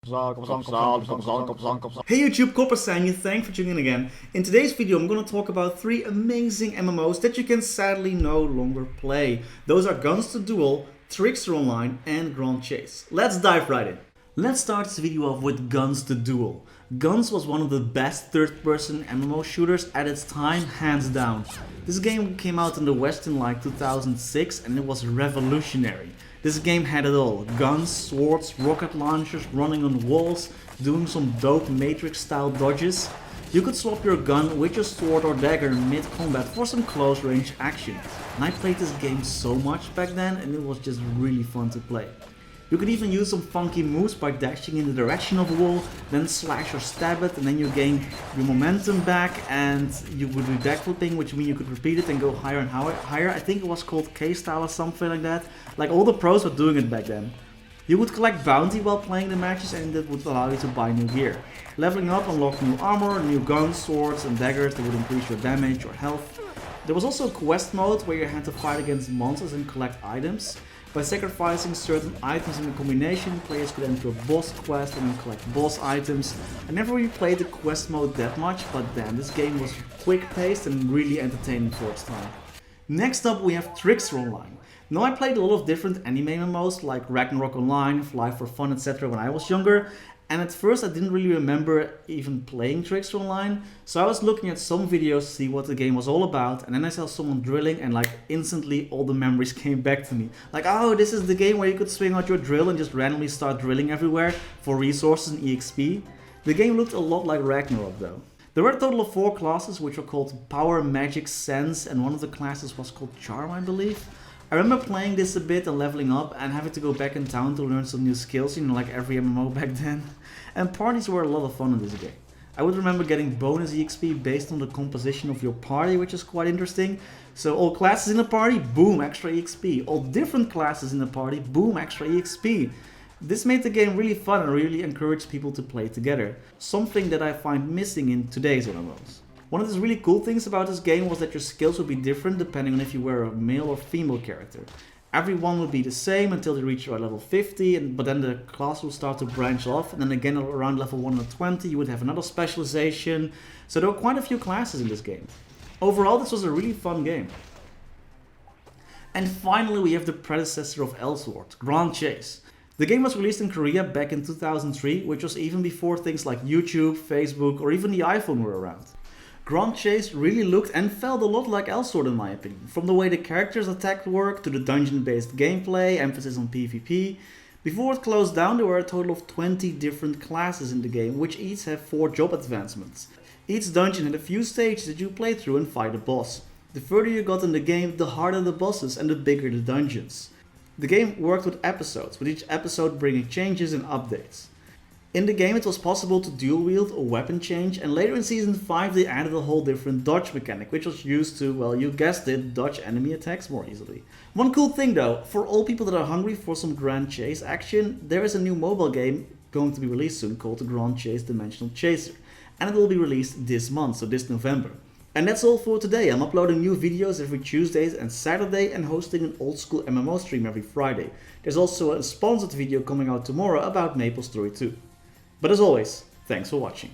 Hey YouTube, Coppersan here, thanks for tuning in again. In today's video I'm going to talk about 3 amazing MMOs that you can sadly no longer play. Those are Gunz The Duel, Trickster Online and Grand Chase. Let's dive right in. Let's start this video off with Gunz The Duel. Gunz was one of the best third-person MMO shooters at its time, hands down. This game came out in the West in like 2006 and it was revolutionary. This game had it all: guns, swords, rocket launchers, running on walls, doing some dope Matrix style dodges. You could swap your gun with your sword or dagger mid-combat for some close range action. And I played this game so much back then and it was just really fun to play. You could even use some funky moves by dashing in the direction of a wall, then slash or stab it, and then you gain your momentum back and you would do backflipping, which means you could repeat it and go higher and higher. I think it was called K-style or something like that. Like all the pros were doing it back then. You would collect bounty while playing the matches and that would allow you to buy new gear. Leveling up unlocked new armor, new guns, swords and daggers that would increase your damage or health. There was also a quest mode where you had to fight against monsters and collect items. By sacrificing certain items in a combination, players could enter a boss quest and then collect boss items. I never really played the quest mode that much, but damn, this game was quick paced and really entertaining for its time. Next up we have Trickster Online. Now I played a lot of different anime MMOs like Ragnarok Online, Fly for Fun, etc. when I was younger. And at first I didn't really remember even playing Trickster Online, so I was looking at some videos to see what the game was all about, and then I saw someone drilling and like instantly all the memories came back to me. Like, oh, this is the game where you could swing out your drill and just randomly start drilling everywhere for resources and EXP. The game looked a lot like Ragnarok though. There were a total of 4 classes which were called Power, Magic, Sense, and one of the classes was called Charm, I believe. I remember playing this a bit and leveling up and having to go back in town to learn some new skills, you know, like every MMO back then. And parties were a lot of fun in this game. I would remember getting bonus EXP based on the composition of your party, which is quite interesting. So all classes in a party, boom, extra EXP. All different classes in a party, boom, extra EXP. This made the game really fun and really encouraged people to play together. Something that I find missing in today's MMOs. One of the really cool things about this game was that your skills would be different depending on if you were a male or female character. Everyone would be the same until they reach around level 50, but then the class will start to branch off, and then again around level 120 you would have another specialization. So there were quite a few classes in this game. Overall, this was a really fun game. And finally we have the predecessor of Elsword, Grand Chase. The game was released in Korea back in 2003, which was even before things like YouTube, Facebook or even the iPhone were around. Grand Chase really looked and felt a lot like Elsword in my opinion, from the way the characters attack work to the dungeon-based gameplay, emphasis on PvP. Before it closed down there were a total of 20 different classes in the game, which each have 4 job advancements. Each dungeon had a few stages that you play through and fight a boss. The further you got in the game, the harder the bosses and the bigger the dungeons. The game worked with episodes, with each episode bringing changes and updates. In the game it was possible to dual wield or weapon change, and later in Season 5 they added a whole different dodge mechanic, which was used to, well, you guessed it, dodge enemy attacks more easily. One cool thing though, for all people that are hungry for some Grand Chase action, there is a new mobile game going to be released soon called the Grand Chase Dimensional Chaser, and it will be released this month, so this November. And that's all for today. I'm uploading new videos every Tuesdays and Saturday and hosting an old school MMO stream every Friday. There's also a sponsored video coming out tomorrow about MapleStory 2. But as always, thanks for watching.